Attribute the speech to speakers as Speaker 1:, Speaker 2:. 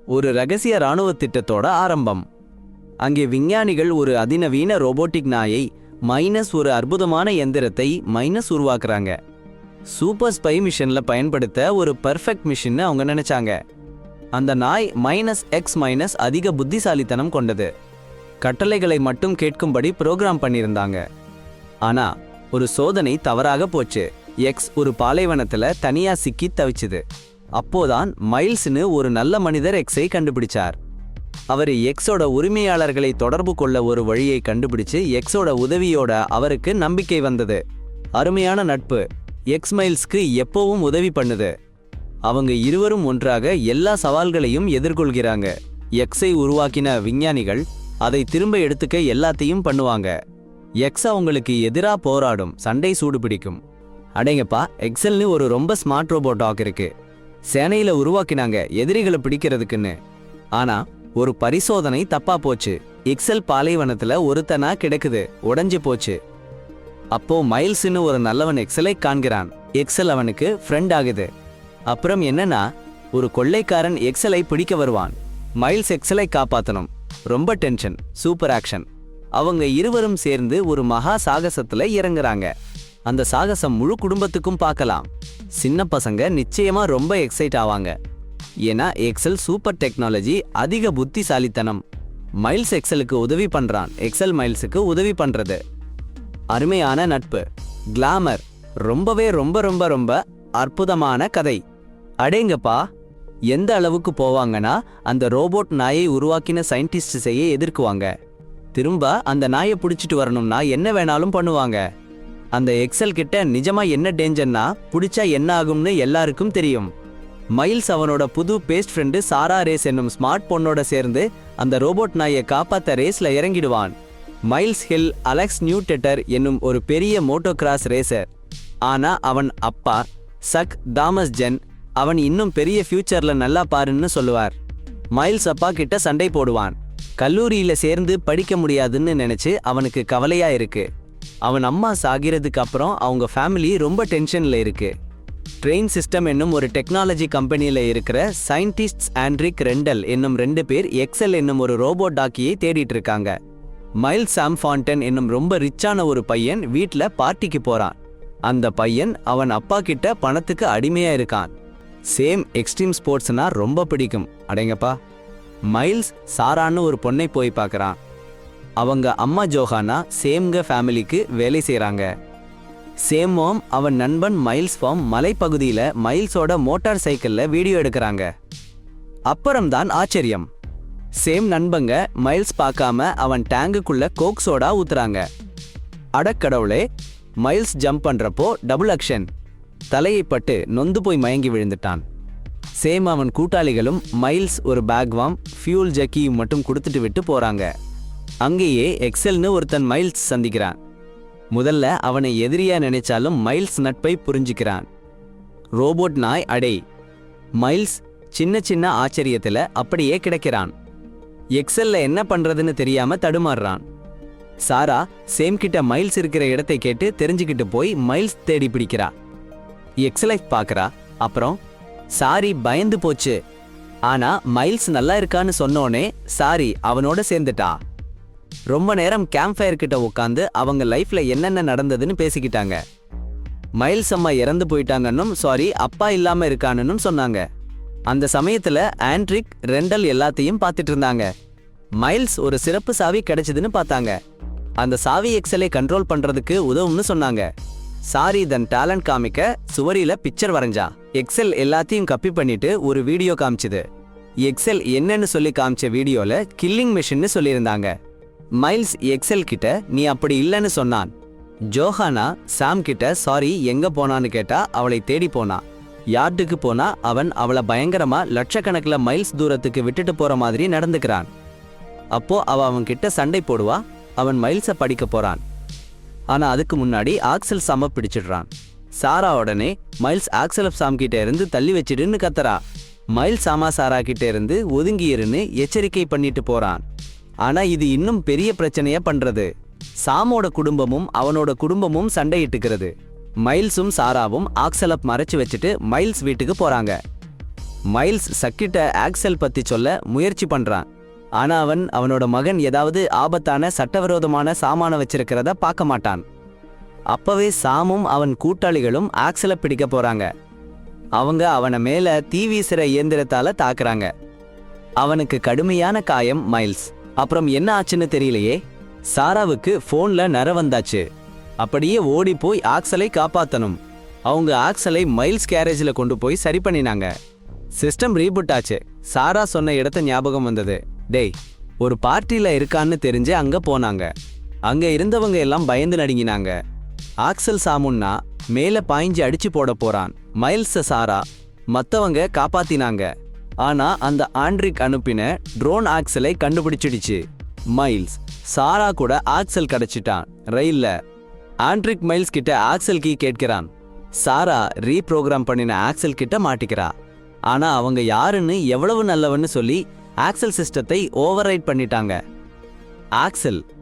Speaker 1: ஒரு ரகசிய இராணுவ திட்டத்தோட ஆரம்பம். அங்கே விஞ்ஞானிகள் ஒரு அதிநவீன ரோபோட்டிக் நாயை மைனஸ் ஒரு அற்புதமான எந்திரத்தை மைனஸ் உருவாக்குறாங்க. சூப்பர் ஸ்பை மிஷன்ல பயன்படுத்த ஒரு பர்ஃபெக்ட் மிஷின்னு அவங்க நினைச்சாங்க. அந்த நாய் -X- அதிக புத்திசாலித்தனம் கொண்டது. கட்டளைகளை மட்டும் கேட்கும்படி ப்ரோக்ராம் பண்ணியிருந்தாங்க. ஆனா ஒரு சோதனை தவறாக போச்சு. எக்ஸ் ஒரு பாலைவனத்துல தனியா சிக்கி தவிச்சுது. அப்போதான் மைல்ஸ்னு ஒரு நல்ல மனிதர் எக்ஸை கண்டுபிடிச்சார். அவர் எக்ஸோட உரிமையாளர்களை தொடர்பு கொள்ள ஒரு வழியை கண்டுபிடிச்சு எக்ஸோட உதவியோட அவருக்கு நம்பிக்கை வந்தது. அருமையான நட்பு. எக்ஸ் மைல்ஸ்க்கு எப்பவும் உதவி பண்ணுது. அவங்க இருவரும் ஒன்றாக எல்லா சவால்களையும் எதிர்கொள்கிறாங்க. எக்ஸை உருவாக்கின விஞ்ஞானிகள் அதை திரும்ப எடுத்துக்க எல்லாத்தையும் பண்ணுவாங்க. எக்ஸ் அவங்களுக்கு எதிரா போராடும், சண்டை சூடு பிடிக்கும். அடேங்கப்பா, எக்ஸல்னு ஒரு ரொம்ப ஸ்மார்ட் ரோபோட் இருக்கு. சேனையில உருவாக்கினாங்க எதிரிகளை பிடிக்கிறதுக்குன்னு. ஆனா ஒரு பரிசோதனை தப்பா போச்சு. எக்ஸல் பாலைவனத்துல ஒருத்தனா கிடக்குது, உடைஞ்சு போச்சு. அப்போ மைல்ஸ்னு ஒரு நல்லவன் எக்ஸலை காண்கிறான். எக்ஸல் அவனுக்கு ஃப்ரெண்ட் ஆகுது. அப்புறம் என்னன்னா, ஒரு கொள்ளைக்காரன் எக்ஸலை பிடிக்க வருவான். மைல்ஸ் எக்ஸலை காப்பாத்தணும். ரொம்ப டென்ஷன், சூப்பர் ஆக்ஷன். அவங்க இருவரும் சேர்ந்து ஒரு மகா சாகசத்துல இறங்குறாங்க. அந்த சாகசம் முழு குடும்பத்துக்கும் பார்க்கலாம். சின்ன பசங்க நிச்சயமா ரொம்ப எக்ஸைட் ஆவாங்க. ஏன்னா எக்ஸல் சூப்பர் டெக்னாலஜி, அதிக புத்திசாலித்தனம். மைல்ஸ் எக்ஸலுக்கு உதவி பண்றான், எக்ஸல் மைல்ஸுக்கு உதவி பண்றது. அருமையான நட்பு. கிளாமர். ரொம்பவே ரொம்ப ரொம்ப ரொம்ப அற்புதமான கதை. அடேங்கப்பா, எந்த அளவுக்கு போவாங்கன்னா அந்த ரோபோட் நாயை உருவாக்கின சயின்டிஸ்டையே எதிர்க்குவாங்க. திரும்ப அந்த நாயை பிடிச்சிட்டு வரணும்னா என்ன வேணாலும் பண்ணுவாங்க. அந்த எக்ஸல் கிட்ட நிஜமா என்ன டேஞ்சர்னா பிடிச்சா என்ன ஆகும்னு எல்லாருக்கும் தெரியும். மைல்ஸ் அவனோட புது பேஸ்ட் ஃப்ரெண்டு சாரா ரேஸ் என்னும் ஸ்மார்ட் பொண்ணோட சேர்ந்து அந்த ரோபோட் நாயை காப்பாத்த ரேஸ்ல இறங்கிடுவான். மைல்ஸ் ஹில் அலெக்ஸ் நியூடெட்டர் என்னும் ஒரு பெரிய மோட்டோகிராஸ் ரேசர். ஆனா அவன் அப்பா சக் தாமஸ் ஜென் அவன் இன்னும் பெரிய ஃபியூச்சர்ல நல்லா பாருன்னு சொல்லுவார். மைல்ஸ் அப்பா கிட்ட சண்டை போடுவான். கல்லூரியில சேர்ந்து படிக்க முடியாதுன்னு நினைச்சு அவனுக்கு கவலையா இருக்கு. அவன் அம்மா சாகிறதுக்கு அப்புறம் அவங்க ஃபேமிலி ரொம்ப டென்ஷன்ல இருக்கு. ட்ரெயின் சிஸ்டம் என்னும் ஒரு டெக்னாலஜி கம்பெனியில இருக்கிற சயின்டிஸ்ட்ஸ் ஆண்ட்ரிக் ரெண்டல் என்னும் 2 பேர் எக்ஸல் என்னும் ஒரு ரோபோட் டாக்கியை தேடிட்டு இருக்காங்க. மைல்ஸ் சாம் ஃபாண்டன் என்னும் ரொம்ப ரிச்சான ஒரு பையன் வீட்ல பார்ட்டிக்கு போறான். அந்த பையன் அவன் அப்பா கிட்ட பணத்துக்கு அடிமையா இருக்கான். சேம் எக்ஸ்ட்ரீம் ஸ்போர்ட்ஸ்னா ரொம்ப பிடிக்கும். அடேங்கப்பா. மைல்ஸ் சாரான்னு ஒரு பொண்ணை போய் பார்க்கறான். அவங்க அம்மா ஜோஹானா சேம்ங்க ஃபேமிலிக்கு வேலை செய்கிறாங்க. சேம் மாம் அவன் நண்பன் மைல்ஸ் ஃபார்ம் மலைப்பகுதியில் மைல்ஸோட மோட்டார் சைக்கிளில் வீடியோ எடுக்கிறாங்க. அப்புறம்தான் ஆச்சரியம். சேம் நண்பங்க மைல்ஸ் பார்க்காம அவன் டேங்குக்குள்ள கோக் சோடா ஊத்துறாங்க. அடக்கடவுளே, மைல்ஸ் ஜம்ப் பண்ணுறப்போ டபுள் ஆக்ஷன். தலையை பட்டு நொந்து போய் மயங்கி விழுந்துட்டான். சேம் அவன் கூட்டாளிகளும் மைல்ஸ் ஒரு பேக்வாம் ஃபியூல் ஜக்கியும் மட்டும் கொடுத்துட்டு விட்டு போகிறாங்க. அங்கேயே எக்ஸல்னு ஒருத்தன் மைல்ஸ் சந்திக்கிறான். முதல்ல அவனை எதிரியா நினைச்சாலும் மைல்ஸ் நட்பை புரிஞ்சுக்கிறான். ரோபோட் நாய் அடே. மைல்ஸ் சின்ன சின்ன ஆச்சரியத்துல அப்படியே கிடக்கிறான். எக்ஸல்ல என்ன பண்றதுன்னு தெரியாம தடுமாறுறான். சாரா சேம் கிட்ட மைல்ஸ் இருக்கிற இடத்தை கேட்டு தெரிஞ்சுக்கிட்டு போய் மைல்ஸ் தேடி பிடிக்கிறா. எக்ஸலை பார்க்கறா. அப்புறம் சாரி பயந்து போச்சு. ஆனா மைல்ஸ் நல்லா இருக்கான்னு சொன்னோனே சாரி அவனோட சேர்ந்துட்டா. ரொம்ப நேரம் கேம்ப் ஃபயர் கிட்ட உட்காந்து அவங்க லைஃப்ல என்னென்ன நடந்ததுன்னு பேசிக்கிட்டாங்க. மைல்ஸ் அம்மா இறந்து போயிட்டாங்கன்னும் சாரி அப்பா இல்லாம இருக்கானுன்னு சொன்னாங்க. அந்த சமயத்துல ஆண்ட்ரிக் ரெண்டல் எல்லாத்தையும் பார்த்துட்டு இருந்தாங்க. மைல்ஸ் ஒரு சிறப்பு சாவி கிடைச்சதுன்னு பார்த்தாங்க. அந்த சாவி எக்ஸலை கண்ட்ரோல் பண்றதுக்கு உதவும்னு சொன்னாங்க. சாரி தன் டேலண்ட் காமிக்க சுவரியில பிக்சர் வரைஞ்சா. எக்ஸல் எல்லாத்தையும் கப்பி பண்ணிட்டு ஒரு வீடியோ காமிச்சுது. எக்ஸல் என்னன்னு சொல்லி காமிச்ச வீடியோல கில்லிங் மிஷின்னு சொல்லியிருந்தாங்க. மைல்ஸ் எக்ஸல் கிட்ட நீ அப்படி இல்லைன்னு சொன்னான். ஜோஹானா சாம் கிட்ட சாரி எங்க போனான்னு கேட்டா அவளை தேடி போனா. யார்டுக்கு போனா அவன் அவளை பயங்கரமா லட்சக்கணக்கில் மைல்ஸ் தூரத்துக்கு விட்டுட்டு போற மாதிரி நடந்துக்கிறான். அப்போ அவன் கிட்ட சண்டை போடுவா. அவன் மைல்ஸை படிக்க போறான். ஆனா அதுக்கு முன்னாடி ஆக்சல் சாம பிடிச்சிடுறான். சாரா உடனே மைல்ஸ் ஆக்சல் சாம் கிட்ட இருந்து தள்ளி வச்சிடுன்னு கத்துறா. மைல்ஸ் சாமா சாரா கிட்ட இருந்து ஒதுங்கியிருன்னு எச்சரிக்கை பண்ணிட்டு போறான். ஆனா இது இன்னும் பெரிய பிரச்சனைய பண்றது. சாமோட குடும்பமும் அவனோட குடும்பமும் சண்டையிட்டுக்கிறது. மைல்ஸும் சாராவும் ஆக்சலப் மறைச்சு வச்சுட்டு மைல்ஸ் வீட்டுக்கு போறாங்க. மைல்ஸ் சக்கிட்ட ஆக்சல் பத்தி சொல்ல முயற்சி பண்றான். ஆனா அவனோட மகன் ஏதாவது ஆபத்தான சட்டவிரோதமான சாமான வச்சிருக்கிறத பார்க்க மாட்டான். அப்பவே சாமும் அவன் கூட்டாளிகளும் ஆக்சலை பிடிக்க போறாங்க. அவங்க அவனை மேல தீ வீசுற இயந்திரத்தால தாக்குறாங்க. அவனுக்கு கடுமையான காயம். மைல்ஸ் அப்புறம் என்ன ஆச்சுன்னு தெரியலையே. சாராவுக்கு போன்ல நர வந்தாச்சு. அப்படியே ஓடி போய் ஆக்சலை காப்பாத்தணும். அவங்க ஆக்சலை மைல்ஸ் கேரேஜில் கொண்டு போய் சரி பண்ணினாங்க. சிஸ்டம் ரீபூட் ஆச்சு. சாரா சொன்ன இடத்த ஞாபகம் வந்தது. டேய், ஒரு பார்ட்டியில இருக்கான்னு தெரிஞ்சு அங்க போனாங்க. அங்க இருந்தவங்க எல்லாம் பயந்து நடுங்கினாங்க. ஆக்சல் சாமுன்னா மேல பாய்ஞ்சு அடிச்சு போட போறான். மைல்ஸ் சாரா மத்தவங்க காப்பாத்தினாங்க. ஆனா அந்த ஆண்ட்ரிக் அனுப்பின ட்ரோன் ஆக்சலை கண்டுபிடிச்சிடுச்சு. மைல்ஸ் சாரா கூட ஆக்சல் கிடைச்சிட்டான். ரயில்ல ஆண்ட்ரிக் மைல்ஸ் கிட்ட ஆக்சல் கீ கேட்கிறான். சாரா ரீப்ரோக்ராம் பண்ணின ஆக்சல் கிட்ட மாட்டிக்கிறா. ஆனா அவங்க யாருன்னு எவ்வளவு நல்லவன்னு சொல்லி ஆக்சல் சிஸ்டத்தை ஓவர் ரைட் பண்ணிட்டாங்க. ஆக்சல்